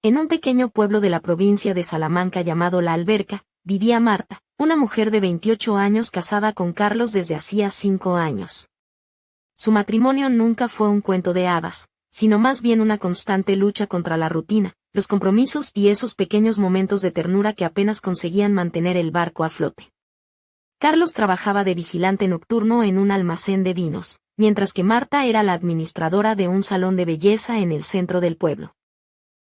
En un pequeño pueblo de la provincia de Salamanca llamado La Alberca, vivía Marta, una mujer de 28 años casada con Carlos desde hacía 5 años. Su matrimonio nunca fue un cuento de hadas, sino más bien una constante lucha contra la rutina, los compromisos y esos pequeños momentos de ternura que apenas conseguían mantener el barco a flote. Carlos trabajaba de vigilante nocturno en un almacén de vinos, mientras que Marta era la administradora de un salón de belleza en el centro del pueblo.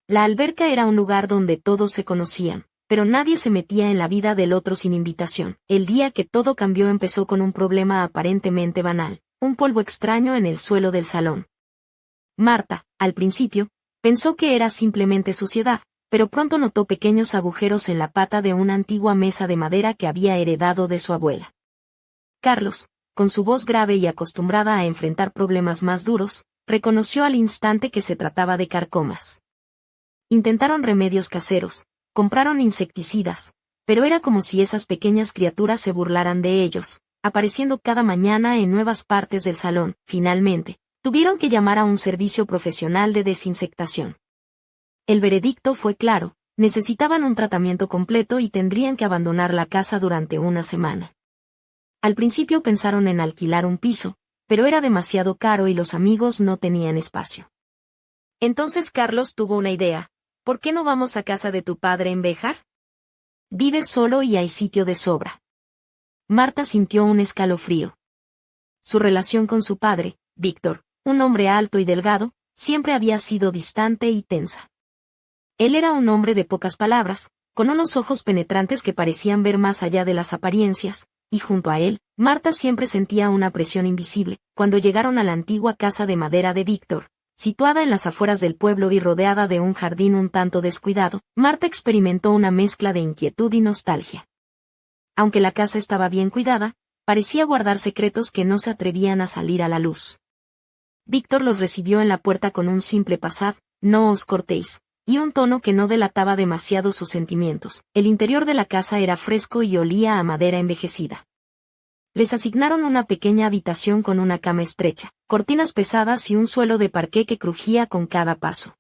La Alberca era un lugar donde todos se conocían, pero nadie se metía en la vida del otro sin invitación. El día que todo cambió empezó con un problema aparentemente banal, un polvo extraño en el suelo del salón. Marta, al principio, pensó que era simplemente suciedad, pero pronto notó pequeños agujeros en la pata de una antigua mesa de madera que había heredado de su abuela. Carlos, con su voz grave y acostumbrada a enfrentar problemas más duros, reconoció al instante que se trataba de carcomas. Intentaron remedios caseros, compraron insecticidas, pero era como si esas pequeñas criaturas se burlaran de ellos, apareciendo cada mañana en nuevas partes del salón. Finalmente, tuvieron que llamar a un servicio profesional de desinsectación. El veredicto fue claro: necesitaban un tratamiento completo y tendrían que abandonar la casa durante una semana. Al principio pensaron en alquilar un piso, pero era demasiado caro y los amigos no tenían espacio. Entonces Carlos tuvo una idea: ¿por qué no vamos a casa de tu padre en Béjar? Vive solo y hay sitio de sobra. Marta sintió un escalofrío. Su relación con su padre, Víctor, un hombre alto y delgado, siempre había sido distante y tensa. Él era un hombre de pocas palabras, con unos ojos penetrantes que parecían ver más allá de las apariencias, y junto a él, Marta siempre sentía una presión invisible. Cuando llegaron a la antigua casa de madera de Víctor, situada en las afueras del pueblo y rodeada de un jardín un tanto descuidado, Marta experimentó una mezcla de inquietud y nostalgia. Aunque la casa estaba bien cuidada, parecía guardar secretos que no se atrevían a salir a la luz. Víctor los recibió en la puerta con un simple pasad: no os cortéis, y un tono que no delataba demasiado sus sentimientos. El interior de la casa era fresco y olía a madera envejecida. Les asignaron una pequeña habitación con una cama estrecha, cortinas pesadas y un suelo de parqué que crujía con cada paso.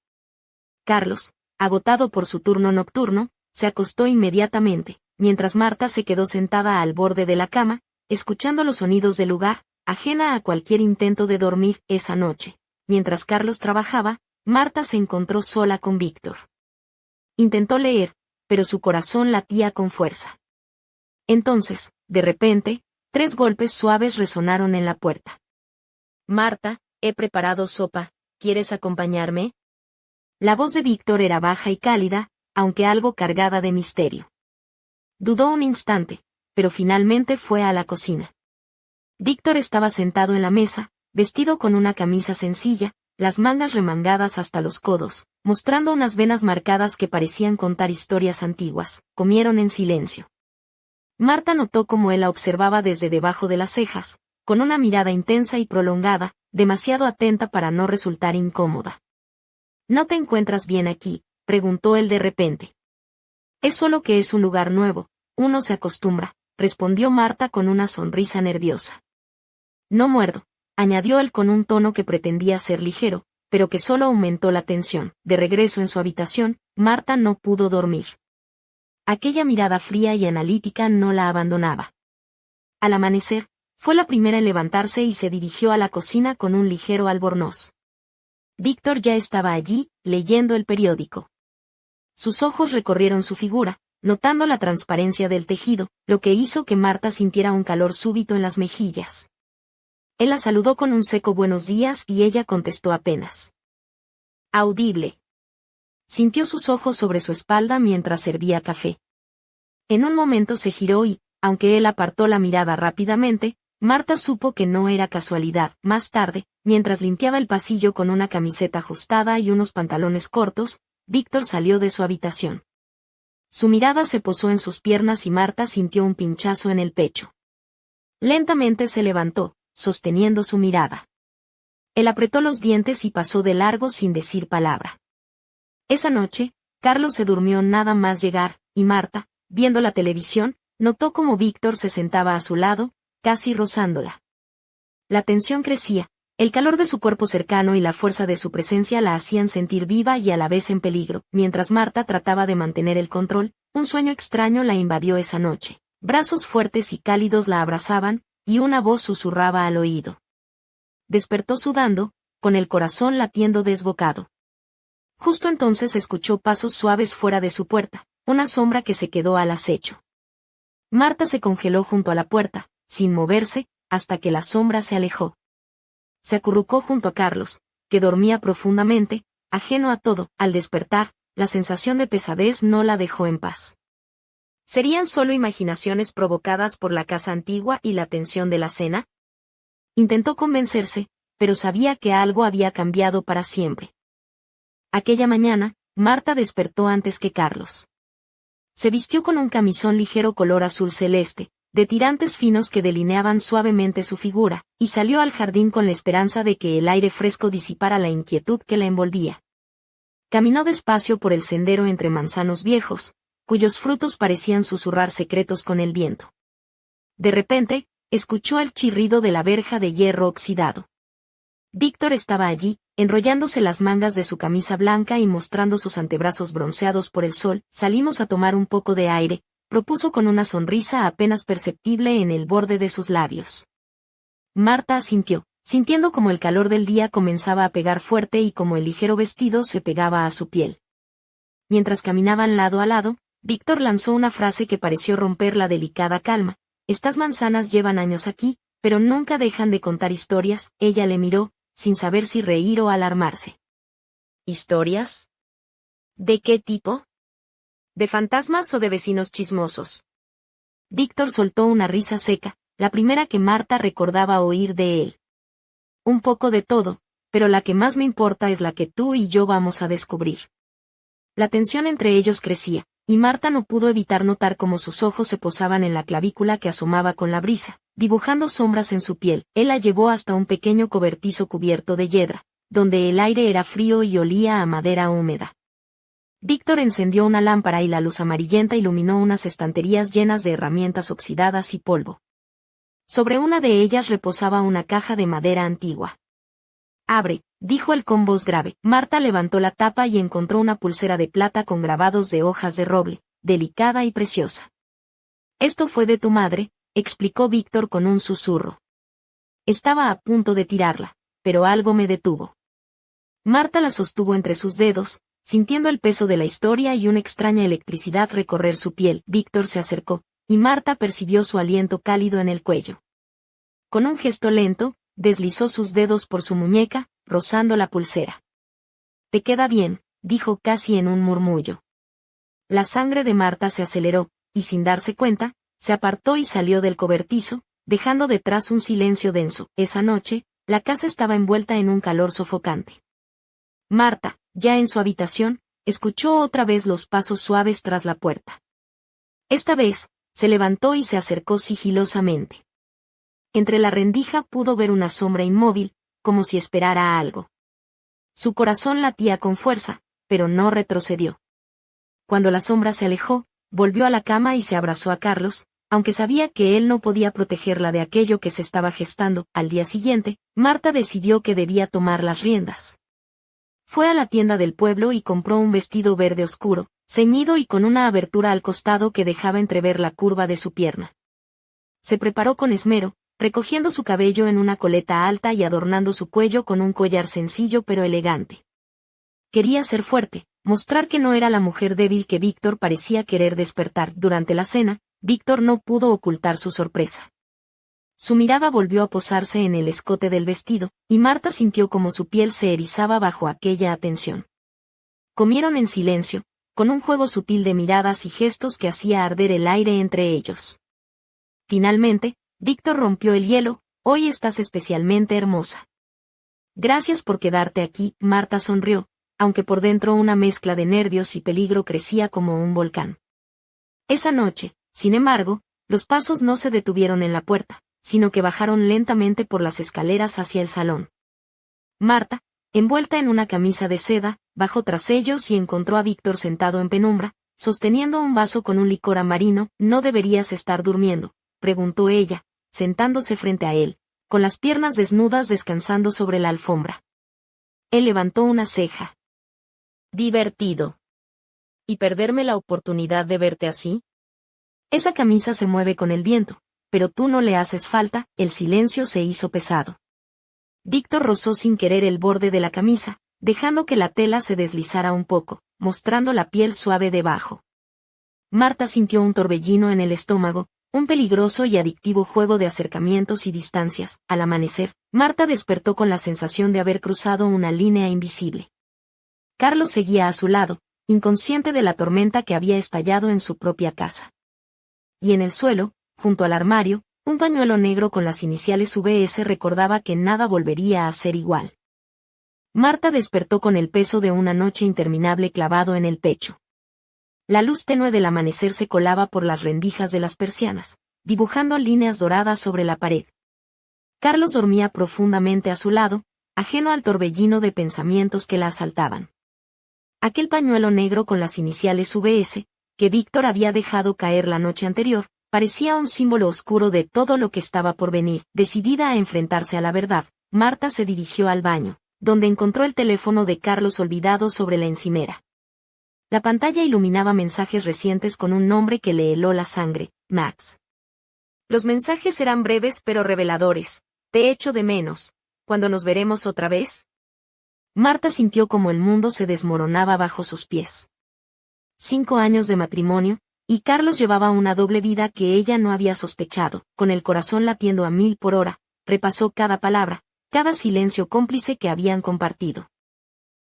Carlos, agotado por su turno nocturno, se acostó inmediatamente, mientras Marta se quedó sentada al borde de la cama, escuchando los sonidos del lugar, ajena a cualquier intento de dormir. Esa noche, mientras Carlos trabajaba, Marta se encontró sola con Víctor. Intentó leer, pero su corazón latía con fuerza. Entonces, de repente, 3 golpes suaves resonaron en la puerta. Marta, he preparado sopa, ¿quieres acompañarme? La voz de Víctor era baja y cálida, aunque algo cargada de misterio. Dudó un instante, pero finalmente fue a la cocina. Víctor estaba sentado en la mesa, vestido con una camisa sencilla, las mangas remangadas hasta los codos, mostrando unas venas marcadas que parecían contar historias antiguas. Comieron en silencio. Marta notó cómo él la observaba desde debajo de las cejas, con una mirada intensa y prolongada, demasiado atenta para no resultar incómoda. ¿No te encuentras bien aquí?, preguntó él de repente. Es solo que es un lugar nuevo, uno se acostumbra, respondió Marta con una sonrisa nerviosa. No muerdo, añadió él con un tono que pretendía ser ligero, pero que solo aumentó la tensión. De regreso en su habitación, Marta no pudo dormir. Aquella mirada fría y analítica no la abandonaba. Al amanecer, fue la primera en levantarse y se dirigió a la cocina con un ligero albornoz. Víctor ya estaba allí, leyendo el periódico. Sus ojos recorrieron su figura, notando la transparencia del tejido, lo que hizo que Marta sintiera un calor súbito en las mejillas. Él la saludó con un seco buenos días y ella contestó apenas audible. Sintió sus ojos sobre su espalda mientras servía café. En un momento se giró y, aunque él apartó la mirada rápidamente, Marta supo que no era casualidad. Más tarde, mientras limpiaba el pasillo con una camiseta ajustada y unos pantalones cortos, Víctor salió de su habitación. Su mirada se posó en sus piernas y Marta sintió un pinchazo en el pecho. Lentamente se levantó, sosteniendo su mirada. Él apretó los dientes y pasó de largo sin decir palabra. Esa noche, Carlos se durmió nada más llegar, y Marta, viendo la televisión, notó cómo Víctor se sentaba a su lado, casi rozándola. La tensión crecía, El calor de su cuerpo cercano y la fuerza de su presencia la hacían sentir viva y a la vez en peligro. Mientras Marta trataba de mantener el control, un sueño extraño la invadió esa noche. Brazos fuertes y cálidos la abrazaban, y una voz susurraba al oído. Despertó sudando, con el corazón latiendo desbocado. Justo entonces escuchó pasos suaves fuera de su puerta, una sombra que se quedó al acecho. Marta se congeló junto a la puerta, sin moverse, hasta que la sombra se alejó. Se acurrucó junto a Carlos, que dormía profundamente, ajeno a todo. Al despertar, la sensación de pesadez no la dejó en paz. ¿Serían solo imaginaciones provocadas por la casa antigua y la tensión de la cena? Intentó convencerse, pero sabía que algo había cambiado para siempre. Aquella mañana, Marta despertó antes que Carlos. Se vistió con un camisón ligero color azul celeste, de tirantes finos que delineaban suavemente su figura, y salió al jardín con la esperanza de que el aire fresco disipara la inquietud que la envolvía. Caminó despacio por el sendero entre manzanos viejos, cuyos frutos parecían susurrar secretos con el viento. De repente, escuchó el chirrido de la verja de hierro oxidado. Víctor estaba allí, enrollándose las mangas de su camisa blanca y mostrando sus antebrazos bronceados por el sol. Salimos a tomar un poco de aire, propuso con una sonrisa apenas perceptible en el borde de sus labios. Marta asintió, sintiendo como el calor del día comenzaba a pegar fuerte y como el ligero vestido se pegaba a su piel. Mientras caminaban lado a lado, Víctor lanzó una frase que pareció romper la delicada calma. Estas manzanas llevan años aquí, pero nunca dejan de contar historias. Ella le miró, sin saber si reír o alarmarse. ¿Historias? ¿De qué tipo? ¿De fantasmas o de vecinos chismosos? Víctor soltó una risa seca, la primera que Marta recordaba oír de él. Un poco de todo, pero la que más me importa es la que tú y yo vamos a descubrir. La tensión entre ellos crecía, y Marta no pudo evitar notar cómo sus ojos se posaban en la clavícula que asomaba con la brisa, dibujando sombras en su piel. Él la llevó hasta un pequeño cobertizo cubierto de hiedra, donde el aire era frío y olía a madera húmeda. Víctor encendió una lámpara y la luz amarillenta iluminó unas estanterías llenas de herramientas oxidadas y polvo. Sobre una de ellas reposaba una caja de madera antigua. «Abre», dijo él con voz grave. Marta levantó la tapa y encontró una pulsera de plata con grabados de hojas de roble, delicada y preciosa. «Esto fue de tu madre», explicó Víctor con un susurro. Estaba a punto de tirarla, pero algo me detuvo. Marta la sostuvo entre sus dedos, sintiendo el peso de la historia y una extraña electricidad recorrer su piel. Víctor se acercó, y Marta percibió su aliento cálido en el cuello. Con un gesto lento, deslizó sus dedos por su muñeca, rozando la pulsera. «Te queda bien», dijo casi en un murmullo. La sangre de Marta se aceleró, y sin darse cuenta, se apartó y salió del cobertizo, dejando detrás un silencio denso. Esa noche, la casa estaba envuelta en un calor sofocante. Marta, ya en su habitación, escuchó otra vez los pasos suaves tras la puerta. Esta vez, se levantó y se acercó sigilosamente. Entre la rendija pudo ver una sombra inmóvil, como si esperara algo. Su corazón latía con fuerza, pero no retrocedió. Cuando la sombra se alejó, volvió a la cama y se abrazó a Carlos, aunque sabía que él no podía protegerla de aquello que se estaba gestando. Al día siguiente, Marta decidió que debía tomar las riendas. Fue a la tienda del pueblo y compró un vestido verde oscuro, ceñido y con una abertura al costado que dejaba entrever la curva de su pierna. Se preparó con esmero, recogiendo su cabello en una coleta alta y adornando su cuello con un collar sencillo pero elegante. Quería ser fuerte, mostrar que no era la mujer débil que Víctor parecía querer despertar. Durante la cena, Víctor no pudo ocultar su sorpresa. Su mirada volvió a posarse en el escote del vestido, y Marta sintió como su piel se erizaba bajo aquella atención. Comieron en silencio, con un juego sutil de miradas y gestos que hacía arder el aire entre ellos. Finalmente, Víctor rompió el hielo. «Hoy estás especialmente hermosa». «Gracias por quedarte aquí», Marta sonrió, aunque por dentro una mezcla de nervios y peligro crecía como un volcán. Esa noche, sin embargo, los pasos no se detuvieron en la puerta, sino que bajaron lentamente por las escaleras hacia el salón. Marta, envuelta en una camisa de seda, bajó tras ellos y encontró a Víctor sentado en penumbra, sosteniendo un vaso con un licor amarino. «¿No deberías estar durmiendo?», preguntó ella, sentándose frente a él, con las piernas desnudas descansando sobre la alfombra. Él levantó una ceja. Divertido. ¿Y perderme la oportunidad de verte así? Esa camisa se mueve con el viento, pero tú no le haces falta. El silencio se hizo pesado. Víctor rozó sin querer el borde de la camisa, dejando que la tela se deslizara un poco, mostrando la piel suave debajo. Marta sintió un torbellino en el estómago, un peligroso y adictivo juego de acercamientos y distancias. Al amanecer, Marta despertó con la sensación de haber cruzado una línea invisible. Carlos seguía a su lado, inconsciente de la tormenta que había estallado en su propia casa. Y en el suelo, junto al armario, un pañuelo negro con las iniciales VS recordaba que nada volvería a ser igual. Marta despertó con el peso de una noche interminable clavado en el pecho. La luz tenue del amanecer se colaba por las rendijas de las persianas, dibujando líneas doradas sobre la pared. Carlos dormía profundamente a su lado, ajeno al torbellino de pensamientos que la asaltaban. Aquel pañuelo negro con las iniciales VS, que Víctor había dejado caer la noche anterior, parecía un símbolo oscuro de todo lo que estaba por venir. Decidida a enfrentarse a la verdad, Marta se dirigió al baño, donde encontró el teléfono de Carlos olvidado sobre la encimera. La pantalla iluminaba mensajes recientes con un nombre que le heló la sangre: Max. Los mensajes eran breves pero reveladores. Te echo de menos. ¿Cuándo nos veremos otra vez? Marta sintió como el mundo se desmoronaba bajo sus pies. 5 años de matrimonio, y Carlos llevaba una doble vida que ella no había sospechado. Con el corazón latiendo a 1000 por hora, repasó cada palabra, cada silencio cómplice que habían compartido.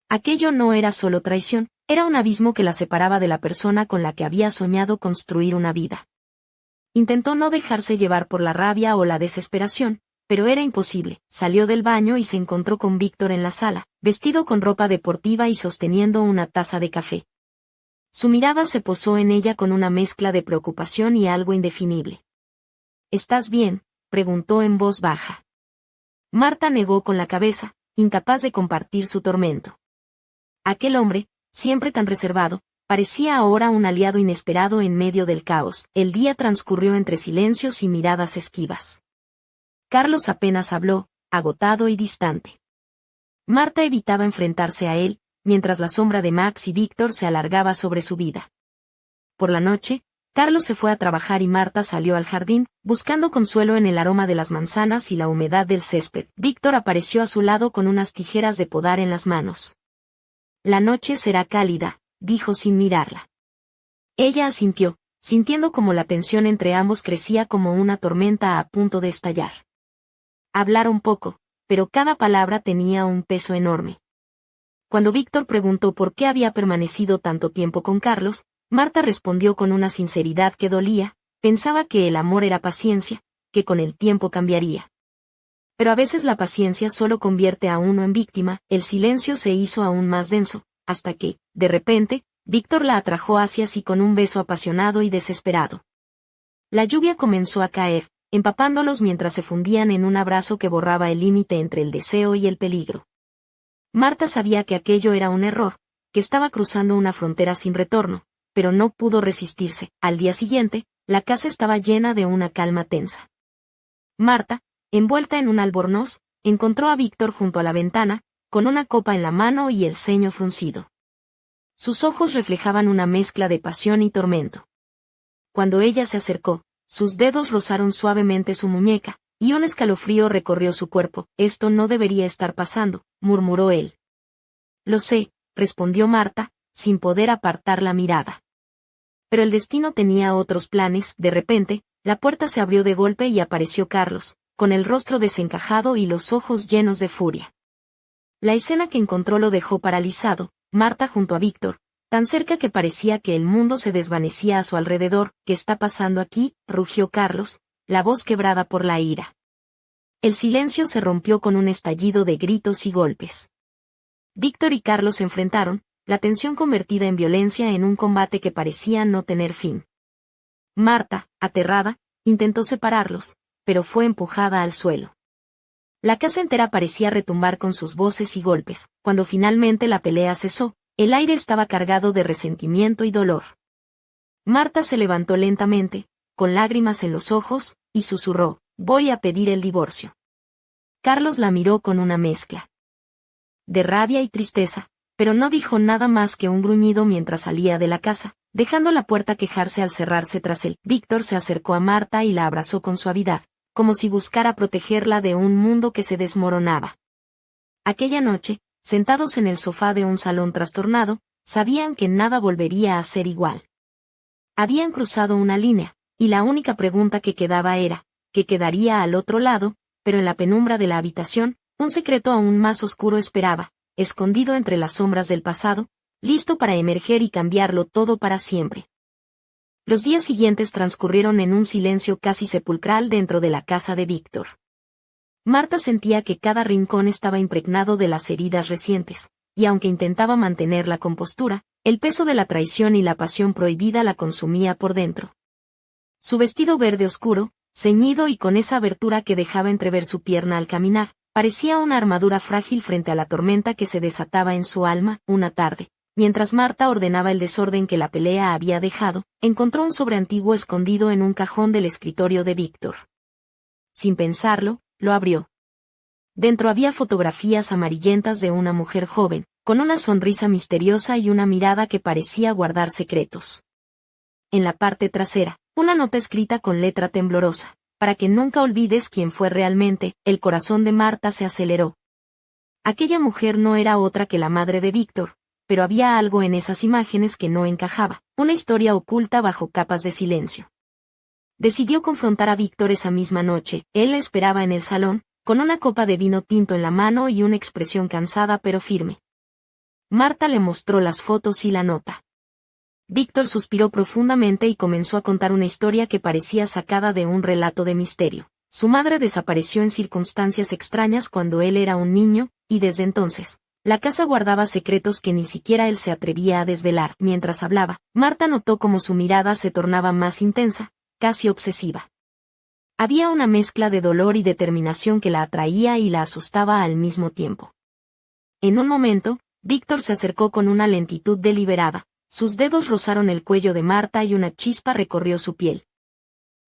Aquello no era solo traición, era un abismo que la separaba de la persona con la que había soñado construir una vida. Intentó no dejarse llevar por la rabia o la desesperación, pero era imposible. Salió del baño y se encontró con Víctor en la sala, vestido con ropa deportiva y sosteniendo una taza de café. Su mirada se posó en ella con una mezcla de preocupación y algo indefinible. ¿Estás bien?, preguntó en voz baja. Marta negó con la cabeza, incapaz de compartir su tormento. Aquel hombre, siempre tan reservado, parecía ahora un aliado inesperado en medio del caos. El día transcurrió entre silencios y miradas esquivas. Carlos apenas habló, agotado y distante. Marta evitaba enfrentarse a él, mientras la sombra de Max y Víctor se alargaba sobre su vida. Por la noche, Carlos se fue a trabajar y Marta salió al jardín, buscando consuelo en el aroma de las manzanas y la humedad del césped. Víctor apareció a su lado con unas tijeras de podar en las manos. La noche será cálida, dijo sin mirarla. Ella asintió, sintiendo como la tensión entre ambos crecía como una tormenta a punto de estallar. Hablaron poco, pero cada palabra tenía un peso enorme. Cuando Víctor preguntó por qué había permanecido tanto tiempo con Carlos, Marta respondió con una sinceridad que dolía: pensaba que el amor era paciencia, que con el tiempo cambiaría. Pero a veces la paciencia solo convierte a uno en víctima. El silencio se hizo aún más denso, hasta que, de repente, Víctor la atrajo hacia sí con un beso apasionado y desesperado. La lluvia comenzó a caer, empapándolos mientras se fundían en un abrazo que borraba el límite entre el deseo y el peligro. Marta sabía que aquello era un error, que estaba cruzando una frontera sin retorno, pero no pudo resistirse. Al día siguiente, la casa estaba llena de una calma tensa. Marta, envuelta en un albornoz, encontró a Víctor junto a la ventana, con una copa en la mano y el ceño fruncido. Sus ojos reflejaban una mezcla de pasión y tormento. Cuando ella se acercó, sus dedos rozaron suavemente su muñeca, y un escalofrío recorrió su cuerpo. Esto no debería estar pasando, murmuró él. Lo sé, respondió Marta, sin poder apartar la mirada. Pero el destino tenía otros planes. De repente, la puerta se abrió de golpe y apareció Carlos, con el rostro desencajado y los ojos llenos de furia. La escena que encontró lo dejó paralizado. Marta junto a Víctor, tan cerca que parecía que el mundo se desvanecía a su alrededor. ¿Qué está pasando aquí?, rugió Carlos, la voz quebrada por la ira. El silencio se rompió con un estallido de gritos y golpes. Víctor y Carlos se enfrentaron, la tensión convertida en violencia en un combate que parecía no tener fin. Marta, aterrada, intentó separarlos, pero fue empujada al suelo. La casa entera parecía retumbar con sus voces y golpes. Cuando finalmente la pelea cesó, el aire estaba cargado de resentimiento y dolor. Marta se levantó lentamente, con lágrimas en los ojos, y susurró: voy a pedir el divorcio. Carlos la miró con una mezcla de rabia y tristeza, pero no dijo nada más que un gruñido mientras salía de la casa, dejando la puerta quejarse al cerrarse tras él. Víctor se acercó a Marta y la abrazó con suavidad, como si buscara protegerla de un mundo que se desmoronaba. Aquella noche, sentados en el sofá de un salón trastornado, sabían que nada volvería a ser igual. Habían cruzado una línea, y la única pregunta que quedaba era, ¿qué quedaría al otro lado? Pero en la penumbra de la habitación, un secreto aún más oscuro esperaba, escondido entre las sombras del pasado, listo para emerger y cambiarlo todo para siempre. Los días siguientes transcurrieron en un silencio casi sepulcral dentro de la casa de Víctor. Marta sentía que cada rincón estaba impregnado de las heridas recientes, y aunque intentaba mantener la compostura, el peso de la traición y la pasión prohibida la consumía por dentro. Su vestido verde oscuro, ceñido y con esa abertura que dejaba entrever su pierna al caminar, parecía una armadura frágil frente a la tormenta que se desataba en su alma. Una tarde, mientras Marta ordenaba el desorden que la pelea había dejado, encontró un sobre antiguo escondido en un cajón del escritorio de Víctor. Sin pensarlo, lo abrió. Dentro había fotografías amarillentas de una mujer joven, con una sonrisa misteriosa y una mirada que parecía guardar secretos. En la parte trasera, una nota escrita con letra temblorosa, para que nunca olvides quién fue realmente. El corazón de Marta se aceleró. Aquella mujer no era otra que la madre de Víctor, pero había algo en esas imágenes que no encajaba, una historia oculta bajo capas de silencio. Decidió confrontar a Víctor esa misma noche. Él la esperaba en el salón, con una copa de vino tinto en la mano y una expresión cansada pero firme. Marta le mostró las fotos y la nota. Víctor suspiró profundamente y comenzó a contar una historia que parecía sacada de un relato de misterio. Su madre desapareció en circunstancias extrañas cuando él era un niño, y desde entonces, la casa guardaba secretos que ni siquiera él se atrevía a desvelar. Mientras hablaba, Marta notó cómo su mirada se tornaba más intensa, casi obsesiva. Había una mezcla de dolor y determinación que la atraía y la asustaba al mismo tiempo. En un momento, Víctor se acercó con una lentitud deliberada, sus dedos rozaron el cuello de Marta y una chispa recorrió su piel.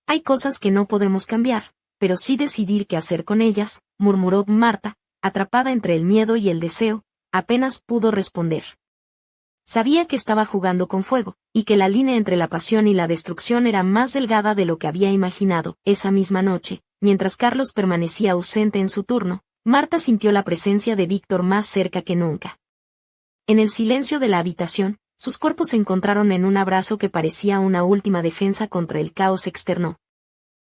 Hay cosas que no podemos cambiar, pero sí decidir qué hacer con ellas, murmuró Marta, atrapada entre el miedo y el deseo, apenas pudo responder. Sabía que estaba jugando con fuego, y que la línea entre la pasión y la destrucción era más delgada de lo que había imaginado. Esa misma noche, mientras Carlos permanecía ausente en su turno, Marta sintió la presencia de Víctor más cerca que nunca. En el silencio de la habitación, sus cuerpos se encontraron en un abrazo que parecía una última defensa contra el caos externo.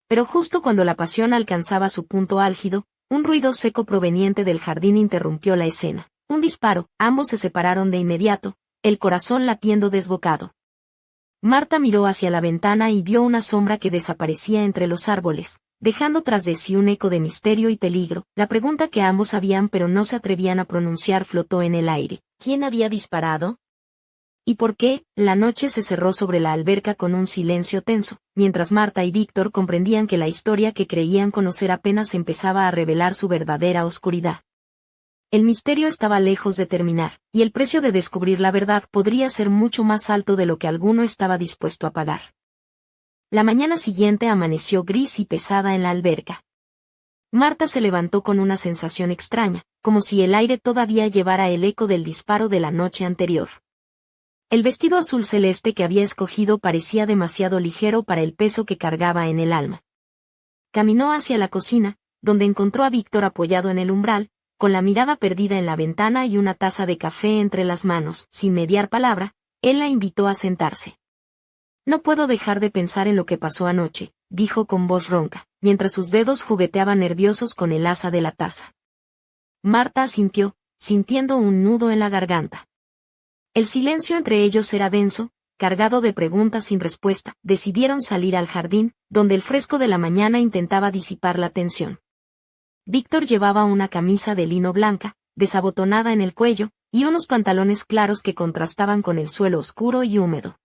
Pero justo cuando la pasión alcanzaba su punto álgido, un ruido seco proveniente del jardín interrumpió la escena. Un disparo, ambos se separaron de inmediato, el corazón latiendo desbocado. Marta miró hacia la ventana y vio una sombra que desaparecía entre los árboles, dejando tras de sí un eco de misterio y peligro. La pregunta que ambos sabían pero no se atrevían a pronunciar flotó en el aire. ¿Quién había disparado? ¿Y por qué? La noche se cerró sobre la alberca con un silencio tenso, mientras Marta y Víctor comprendían que la historia que creían conocer apenas empezaba a revelar su verdadera oscuridad. El misterio estaba lejos de terminar, y el precio de descubrir la verdad podría ser mucho más alto de lo que alguno estaba dispuesto a pagar. La mañana siguiente amaneció gris y pesada en la alberca. Marta se levantó con una sensación extraña, como si el aire todavía llevara el eco del disparo de la noche anterior. El vestido azul celeste que había escogido parecía demasiado ligero para el peso que cargaba en el alma. Caminó hacia la cocina, donde encontró a Víctor apoyado en el umbral, con la mirada perdida en la ventana y una taza de café entre las manos. Sin mediar palabra, él la invitó a sentarse. No puedo dejar de pensar en lo que pasó anoche, dijo con voz ronca, mientras sus dedos jugueteaban nerviosos con el asa de la taza. Marta asintió, sintiendo un nudo en la garganta. El silencio entre ellos era denso, cargado de preguntas sin respuesta. Decidieron salir al jardín, donde el fresco de la mañana intentaba disipar la tensión. Víctor llevaba una camisa de lino blanca, desabotonada en el cuello, y unos pantalones claros que contrastaban con el suelo oscuro y húmedo.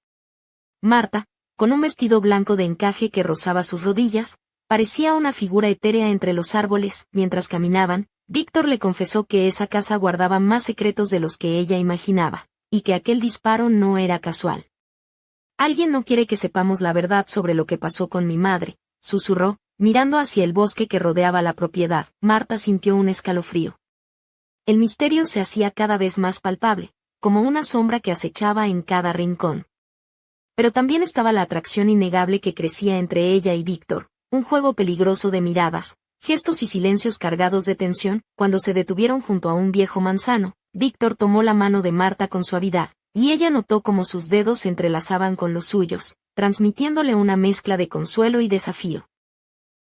Marta, con un vestido blanco de encaje que rozaba sus rodillas, parecía una figura etérea entre los árboles. Mientras caminaban, Víctor le confesó que esa casa guardaba más secretos de los que ella imaginaba, y que aquel disparo no era casual. Alguien no quiere que sepamos la verdad sobre lo que pasó con mi madre, susurró, mirando hacia el bosque que rodeaba la propiedad, Marta sintió un escalofrío. El misterio se hacía cada vez más palpable, como una sombra que acechaba en cada rincón. Pero también estaba la atracción innegable que crecía entre ella y Víctor, un juego peligroso de miradas, gestos y silencios cargados de tensión. Cuando se detuvieron junto a un viejo manzano, Víctor tomó la mano de Marta con suavidad, y ella notó cómo sus dedos se entrelazaban con los suyos, transmitiéndole una mezcla de consuelo y desafío.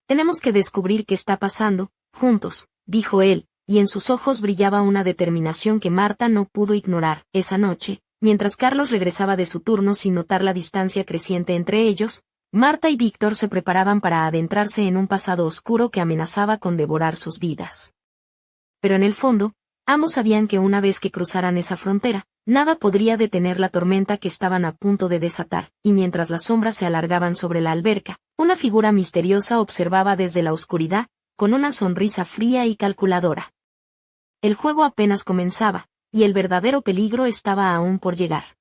«Tenemos que descubrir qué está pasando, juntos», dijo él, y en sus ojos brillaba una determinación que Marta no pudo ignorar. Esa noche, mientras Carlos regresaba de su turno sin notar la distancia creciente entre ellos, Marta y Víctor se preparaban para adentrarse en un pasado oscuro que amenazaba con devorar sus vidas. Pero en el fondo, ambos sabían que una vez que cruzaran esa frontera, nada podría detener la tormenta que estaban a punto de desatar, y mientras las sombras se alargaban sobre la alberca, una figura misteriosa observaba desde la oscuridad, con una sonrisa fría y calculadora. El juego apenas comenzaba, y el verdadero peligro estaba aún por llegar.